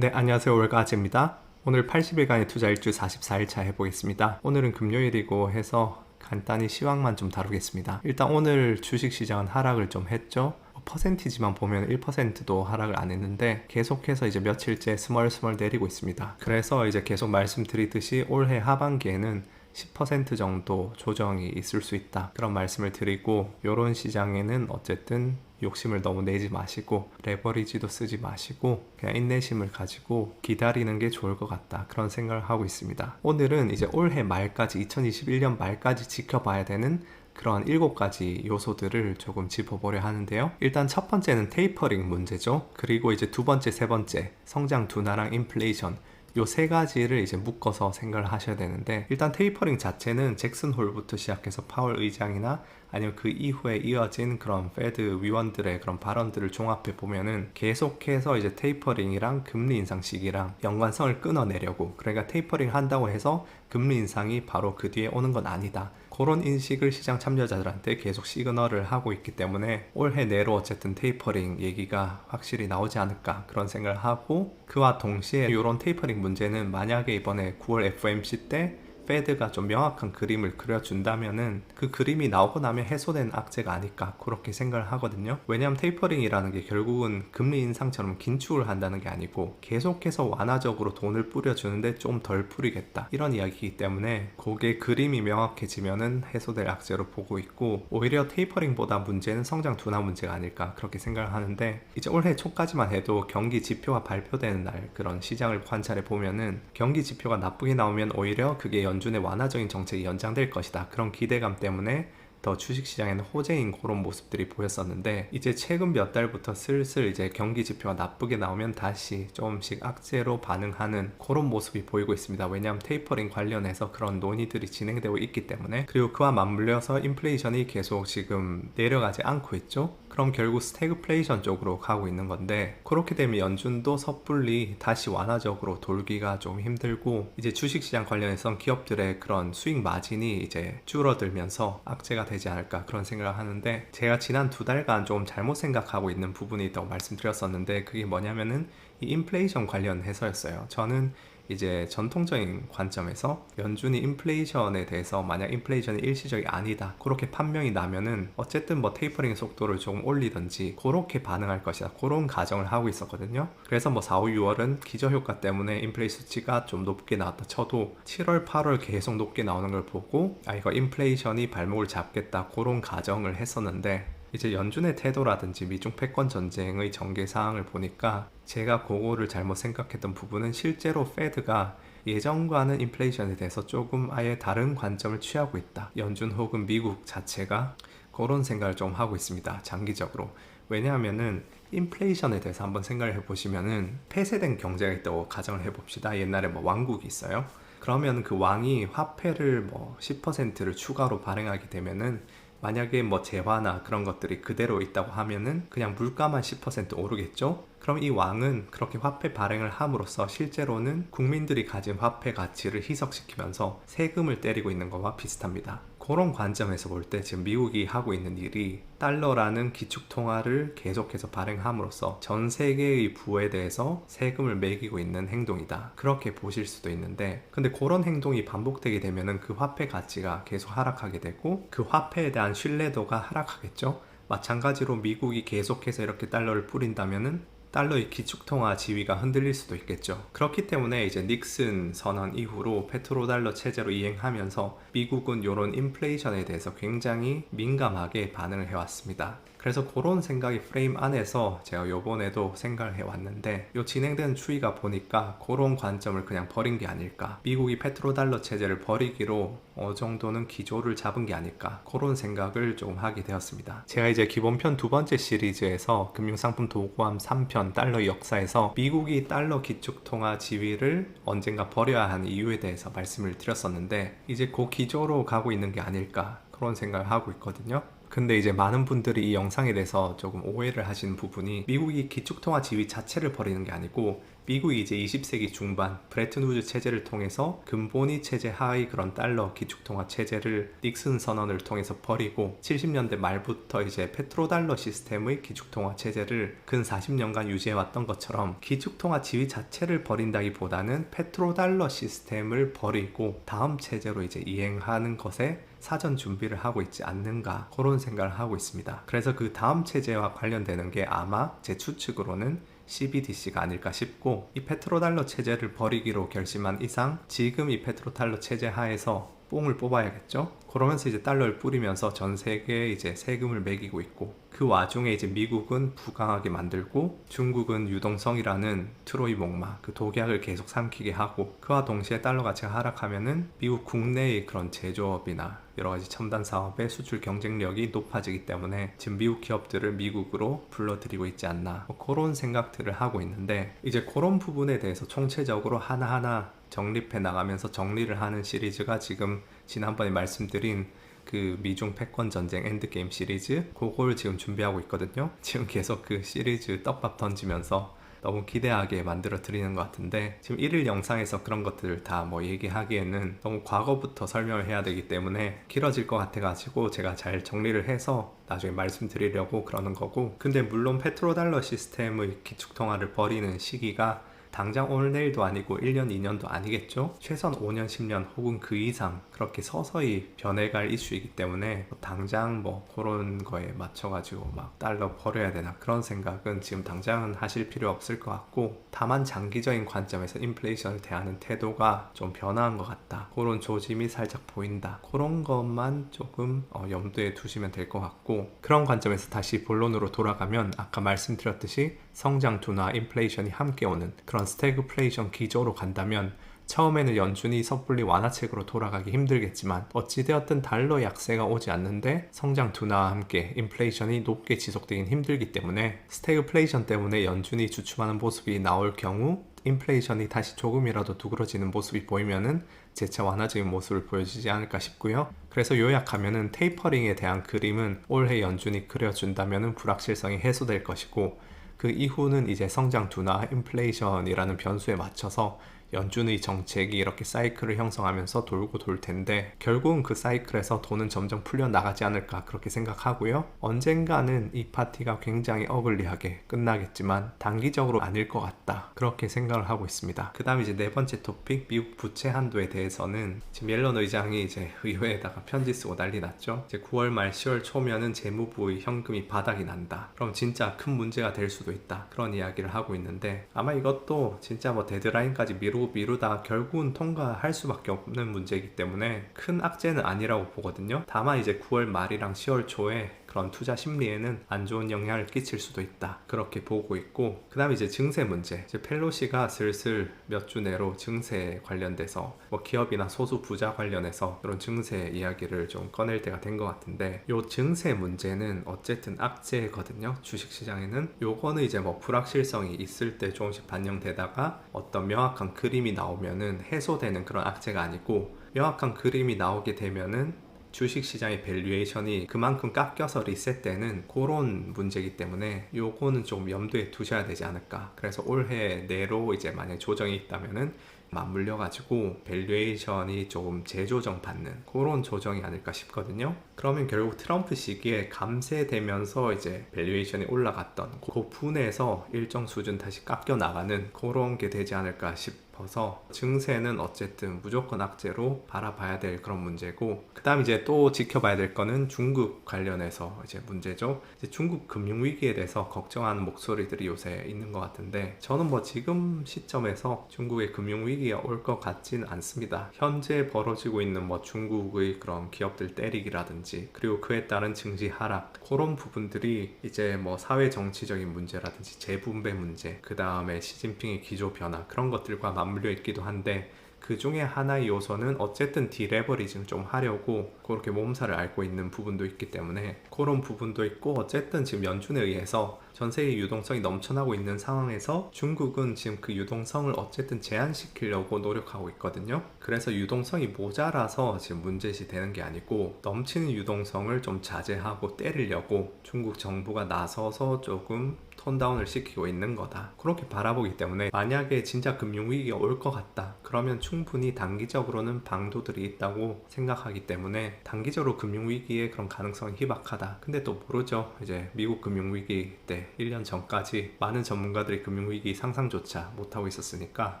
네, 안녕하세요. 월가아재입니다. 오늘 80일간의 투자 일주 44일차 해보겠습니다. 오늘은 금요일이고 해서 간단히 시황만 좀 다루겠습니다. 일단 오늘 주식시장은 하락을 좀 했죠. 퍼센티지만 보면 1%도 하락을 안 했는데 계속해서 이제 며칠째 스멀스멀 내리고 있습니다. 그래서 이제 계속 말씀드리듯이 올해 하반기에는 10% 정도 조정이 있을 수 있다, 그런 말씀을 드리고, 이런 시장에는 어쨌든 욕심을 너무 내지 마시고 레버리지도 쓰지 마시고 그냥 인내심을 가지고 기다리는 게 좋을 것 같다, 그런 생각을 하고 있습니다. 오늘은 이제 올해 말까지 2021년 말까지 지켜봐야 되는 그런 7가지 요소들을 조금 짚어보려 하는데요. 일단 첫 번째는 테이퍼링 문제죠. 그리고 이제 두 번째, 세 번째 성장 둔화랑 인플레이션, 요 세 가지를 이제 묶어서 생각을 하셔야 되는데, 일단 테이퍼링 자체는 잭슨 홀부터 시작해서 파월 의장이나 아니면 그 이후에 이어진 그런 페드 위원들의 그런 발언들을 종합해 보면은 계속해서 이제 테이퍼링이랑 금리 인상 시기랑 연관성을 끊어내려고, 그러니까 테이퍼링 한다고 해서 금리 인상이 바로 그 뒤에 오는 건 아니다, 그런 인식을 시장 참여자들한테 계속 시그널을 하고 있기 때문에 올해 내로 어쨌든 테이퍼링 얘기가 확실히 나오지 않을까, 그런 생각을 하고, 그와 동시에 이런 테이퍼링 문제는 만약에 이번에 9월 FOMC 때 페드가 좀 명확한 그림을 그려준다면은 그 그림이 나오고 나면 해소된 악재가 아닐까, 그렇게 생각을 하거든요. 왜냐하면 테이퍼링이라는 게 결국은 금리 인상처럼 긴축을 한다는 게 아니고 계속해서 완화적으로 돈을 뿌려주는데 좀 덜 뿌리겠다, 이런 이야기이기 때문에 그게 그림이 명확해지면은 해소될 악재로 보고 있고, 오히려 테이퍼링보다 문제는 성장 둔화 문제가 아닐까, 그렇게 생각을 하는데, 이제 올해 초까지만 해도 경기 지표가 발표되는 날 그런 시장을 관찰해 보면은 경기 지표가 나쁘게 나오면 오히려 그게 연준의 완화적인 정책이 연장될 것이다, 그런 기대감 때문에 더 주식시장에는 호재인 그런 모습들이 보였었는데, 이제 최근 몇 달부터 슬슬 이제 경기 지표가 나쁘게 나오면 다시 조금씩 악재로 반응하는 그런 모습이 보이고 있습니다. 왜냐하면 테이퍼링 관련해서 그런 논의들이 진행되고 있기 때문에. 그리고 그와 맞물려서 인플레이션이 계속 지금 내려가지 않고 있죠. 그럼 결국 스태그플레이션 쪽으로 가고 있는 건데, 그렇게 되면 연준도 섣불리 다시 완화적으로 돌기가 좀 힘들고, 이제 주식시장 관련해서 기업들의 그런 수익 마진이 이제 줄어들면서 악재가 되지 않을까, 그런 생각을 하는데, 제가 지난 2달간 좀 잘못 생각하고 있는 부분이 있다고 말씀드렸었는데, 그게 뭐냐면은 이 인플레이션 관련해서였어요. 저는 이제 전통적인 관점에서 연준이 인플레이션에 대해서 만약 인플레이션이 일시적이 아니다, 그렇게 판명이 나면은 어쨌든 뭐 테이퍼링 속도를 조금 올리든지 그렇게 반응할 것이다, 그런 가정을 하고 있었거든요. 그래서 뭐 4, 5, 6월은 기저효과 때문에 인플레이션 수치가 좀 높게 나왔다 쳐도 7월, 8월 계속 높게 나오는 걸 보고 이거 인플레이션이 발목을 잡겠다, 그런 가정을 했었는데, 이제 연준의 태도라든지 미중 패권 전쟁의 전개 사항을 보니까 제가 그거를 잘못 생각했던 부분은, 실제로 페드가 예전과는 인플레이션에 대해서 조금 아예 다른 관점을 취하고 있다, 연준 혹은 미국 자체가 그런 생각을 좀 하고 있습니다, 장기적으로. 왜냐하면은 인플레이션에 대해서 한번 생각을 해보시면은, 폐쇄된 경제가 있다고 가정을 해봅시다. 옛날에 뭐 왕국이 있어요. 그러면 그 왕이 화폐를 뭐 10%를 추가로 발행하게 되면은, 만약에 뭐 재화나 그런 것들이 그대로 있다고 하면은 그냥 물가만 10% 오르겠죠? 그럼 이 왕은 그렇게 화폐 발행을 함으로써 실제로는 국민들이 가진 화폐 가치를 희석시키면서 세금을 때리고 있는 것과 비슷합니다. 그런 관점에서 볼 때 지금 미국이 하고 있는 일이 달러라는 기축통화를 계속해서 발행함으로써 전 세계의 부에 대해서 세금을 매기고 있는 행동이다, 그렇게 보실 수도 있는데, 근데 그런 행동이 반복되게 되면은 그 화폐 가치가 계속 하락하게 되고 그 화폐에 대한 신뢰도가 하락하겠죠. 마찬가지로 미국이 계속해서 이렇게 달러를 뿌린다면은 달러의 기축통화 지위가 흔들릴 수도 있겠죠. 그렇기 때문에 이제 닉슨 선언 이후로 페트로달러 체제로 이행하면서 미국은 이런 인플레이션에 대해서 굉장히 민감하게 반응을 해왔습니다. 그래서 그런 생각이 프레임 안에서 제가 요번에도 생각을 해왔는데, 요 진행되는 추이가 보니까 그런 관점을 그냥 버린 게 아닐까, 미국이 페트로달러 체제를 버리기로 어느 정도는 기조를 잡은 게 아닐까, 그런 생각을 좀 하게 되었습니다. 제가 이제 기본편 두 번째 시리즈에서 금융상품 도구함 3편 달러 역사에서 미국이 달러 기축통화 지위를 언젠가 버려야 하는 이유에 대해서 말씀을 드렸었는데, 이제 그 기조로 가고 있는 게 아닐까, 그런 생각을 하고 있거든요. 근데 이제 많은 분들이 이 영상에 대해서 조금 오해를 하시는 부분이, 미국이 기축통화 지위 자체를 버리는 게 아니고 미국이 이제 20세기 중반 브레튼 우즈 체제를 통해서 근본위 체제 하의 그런 달러 기축통화 체제를 닉슨 선언을 통해서 버리고 70년대 말부터 이제 페트로달러 시스템의 기축통화 체제를 근 40년간 유지해왔던 것처럼 기축통화 지위 자체를 버린다기보다는 페트로달러 시스템을 버리고 다음 체제로 이제 이행하는 것에 사전 준비를 하고 있지 않는가, 그런 생각을 하고 있습니다. 그래서 그 다음 체제와 관련되는 게 아마 제 추측으로는 CBDC가 아닐까 싶고, 이 페트로달러 체제를 버리기로 결심한 이상 지금 이 페트로달러 체제 하에서 뽕을 뽑아야겠죠. 그러면서 이제 달러를 뿌리면서 전 세계에 이제 세금을 매기고 있고, 그 와중에 이제 미국은 부강하게 만들고 중국은 유동성이라는 트로이 목마, 그 독약을 계속 삼키게 하고, 그와 동시에 달러 가치가 하락하면은 미국 국내의 그런 제조업이나 여러 가지 첨단 사업의 수출 경쟁력이 높아지기 때문에 지금 미국 기업들을 미국으로 불러들이고 있지 않나, 그런 생각들을 하고 있는데, 이제 그런 부분에 대해서 총체적으로 하나하나 정립해 나가면서 정리를 하는 시리즈가 지금 지난번에 말씀드린 그 미중 패권 전쟁 엔드게임 시리즈, 그걸 지금 준비하고 있거든요. 지금 계속 그 시리즈 떡밥 던지면서 너무 기대하게 만들어 드리는 것 같은데, 지금 1일 영상에서 그런 것들을 다 뭐 얘기하기에는 너무 과거부터 설명을 해야 되기 때문에 길어질 것 같아 가지고 제가 잘 정리를 해서 나중에 말씀드리려고 그러는 거고, 근데 물론 페트로달러 시스템의 기축통화를 버리는 시기가 당장 오늘 내일도 아니고 1년 2년도 아니겠죠. 최소한 5년 10년 혹은 그 이상 그렇게 서서히 변해갈 이슈이기 때문에 당장 뭐 그런 거에 맞춰가지고 막 달러 버려야 되나, 그런 생각은 지금 당장은 하실 필요 없을 것 같고, 다만 장기적인 관점에서 인플레이션을 대하는 태도가 좀 변화한 것 같다, 그런 조짐이 살짝 보인다, 그런 것만 조금 염두에 두시면 될 것 같고, 그런 관점에서 다시 본론으로 돌아가면 아까 말씀드렸듯이 성장 둔화, 인플레이션이 함께 오는 그런 스태그플레이션 기조로 간다면 처음에는 연준이 섣불리 완화책으로 돌아가기 힘들겠지만, 어찌되었든 달러 약세가 오지 않는데 성장 둔화와 함께 인플레이션이 높게 지속되긴 힘들기 때문에 스태그플레이션 때문에 연준이 주춤하는 모습이 나올 경우 인플레이션이 다시 조금이라도 두그러지는 모습이 보이면은 재차 완화적인 모습을 보여주지 않을까 싶고요. 그래서 요약하면은 테이퍼링에 대한 그림은 올해 연준이 그려준다면은 불확실성이 해소될 것이고, 그 이후는 이제 성장 둔화, 인플레이션이라는 변수에 맞춰서 연준의 정책이 이렇게 사이클을 형성하면서 돌고 돌 텐데, 결국은 그 사이클에서 돈은 점점 풀려나가지 않을까, 그렇게 생각하고요. 언젠가는 이 파티가 굉장히 어글리하게 끝나겠지만 단기적으로 아닐 것 같다, 그렇게 생각을 하고 있습니다. 그 다음 이제 네 번째 토픽, 미국 부채 한도에 대해서는 지금 옐런 의장이 이제 의회에다가 편지 쓰고 난리 났죠. 이제 9월 말 10월 초면은 재무부의 현금이 바닥이 난다, 그럼 진짜 큰 문제가 될 수도 있다, 그런 이야기를 하고 있는데, 아마 이것도 진짜 뭐 데드라인까지 미루다 결국은 통과할 수밖에 없는 문제이기 때문에 큰 악재는 아니라고 보거든요. 다만 이제 9월 말이랑 10월 초에 그런 투자 심리에는 안 좋은 영향을 끼칠 수도 있다, 그렇게 보고 있고, 그 다음에 이제 증세 문제, 이제 펠로시가 슬슬 몇 주 내로 증세 관련돼서 뭐 기업이나 소수 부자 관련해서 그런 증세 이야기를 좀 꺼낼 때가 된 것 같은데, 요 증세 문제는 어쨌든 악재거든요. 주식시장에는 요거는 이제 뭐 불확실성이 있을 때 조금씩 반영되다가 어떤 명확한 그림이 나오면은 해소되는 그런 악재가 아니고, 명확한 그림이 나오게 되면은 주식시장의 밸류에이션이 그만큼 깎여서 리셋되는 그런 문제이기 때문에 요거는 좀 염두에 두셔야 되지 않을까. 그래서 올해 내로 이제 만약에 조정이 있다면은 맞물려 가지고 밸류에이션이 조금 재조정 받는 그런 조정이 아닐까 싶거든요. 그러면 결국 트럼프 시기에 감세되면서 이제 밸류에이션이 올라갔던 그 분에서 일정 수준 다시 깎여 나가는 그런 게 되지 않을까 싶어서, 증세는 어쨌든 무조건 악재로 바라봐야 될 그런 문제고, 그 다음 이제 또 지켜봐야 될 거는 중국 관련해서 이제 문제죠. 이제 중국 금융위기에 대해서 걱정하는 목소리들이 요새 있는 것 같은데, 저는 뭐 지금 시점에서 중국의 금융위기가 올 것 같지는 않습니다. 현재 벌어지고 있는 뭐 중국의 그런 기업들 때리기라든지, 그리고 그에 따른 증시 하락, 그런 부분들이 이제 뭐 사회 정치적인 문제라든지 재분배 문제, 그 다음에 시진핑의 기조 변화, 그런 것들과 맞물려 있기도 한데, 그 중에 하나의 요소는 어쨌든 디레버리징 좀 하려고 그렇게 몸살을 앓고 있는 부분도 있기 때문에 그런 부분도 있고, 어쨌든 지금 연준에 의해서 전 세계 유동성이 넘쳐나고 있는 상황에서 중국은 지금 그 유동성을 어쨌든 제한시키려고 노력하고 있거든요. 그래서 유동성이 모자라서 지금 문제시 되는 게 아니고 넘치는 유동성을 좀 자제하고 때리려고 중국 정부가 나서서 조금 톤다운을 시키고 있는 거다. 그렇게 바라보기 때문에 만약에 진짜 금융위기가 올 것 같다. 그러면 충분히 단기적으로는 방도들이 있다고 생각하기 때문에 단기적으로 금융위기의 그런 가능성이 희박하다. 근데 또 모르죠. 이제 미국 금융위기 때 1년 전까지 많은 전문가들이 금융위기 상상조차 못하고 있었으니까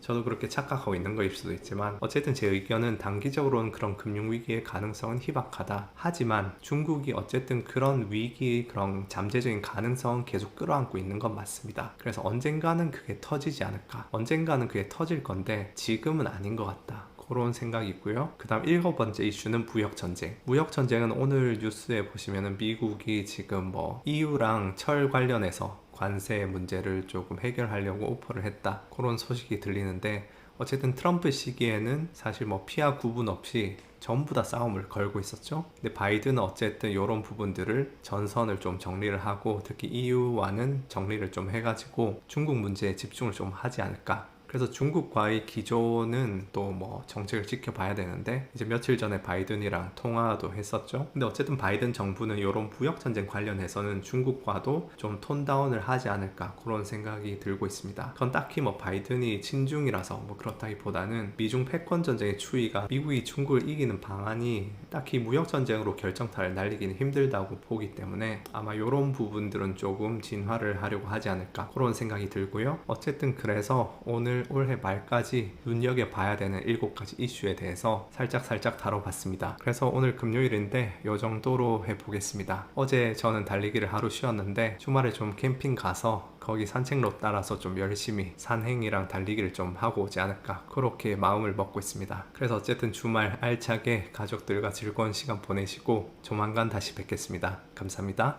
저도 그렇게 착각하고 있는 거일 수도 있지만 어쨌든 제 의견은 단기적으로는 그런 금융위기의 가능성은 희박하다. 하지만 중국이 어쨌든 그런 위기, 그런 잠재적인 가능성은 계속 끌어안고 있는 건 맞습니다. 그래서 언젠가는 그게 터지지 않을까. 언젠가는 그게 터질 건데 지금은 아닌 것 같다. 그런 생각이 있고요. 그 다음 7번째 이슈는 무역전쟁. 무역전쟁은 오늘 뉴스에 보시면은 미국이 지금 뭐 EU랑 철 관련해서 관세 문제를 조금 해결하려고 오퍼를 했다. 그런 소식이 들리는데 어쨌든 트럼프 시기에는 사실 뭐 피하 구분 없이 전부 다 싸움을 걸고 있었죠. 근데 바이든은 어쨌든 이런 부분들을 전선을 좀 정리를 하고 특히 EU와는 정리를 좀 해가지고 중국 문제에 집중을 좀 하지 않을까. 그래서 중국과의 기조는 또 뭐 정책을 지켜봐야 되는데 이제 며칠 전에 바이든이랑 통화도 했었죠. 근데 어쨌든 바이든 정부는 이런 무역전쟁 관련해서는 중국과도 좀 톤다운을 하지 않을까 그런 생각이 들고 있습니다. 그건 딱히 뭐 바이든이 친중이라서 뭐 그렇다기보다는 미중 패권 전쟁의 추이가 미국이 중국을 이기는 방안이 딱히 무역전쟁으로 결정타를 날리기는 힘들다고 보기 때문에 아마 이런 부분들은 조금 진화를 하려고 하지 않을까 그런 생각이 들고요. 어쨌든 그래서 오늘 올해 말까지 눈여겨봐야 되는 7가지 이슈에 대해서 살짝 다뤄봤습니다. 그래서 오늘 금요일인데 이 정도로 해보겠습니다. 어제 저는 달리기를 하루 쉬었는데 주말에 좀 캠핑 가서 거기 산책로 따라서 좀 열심히 산행이랑 달리기를 좀 하고 오지 않을까 그렇게 마음을 먹고 있습니다. 그래서 어쨌든 주말 알차게 가족들과 즐거운 시간 보내시고 조만간 다시 뵙겠습니다. 감사합니다.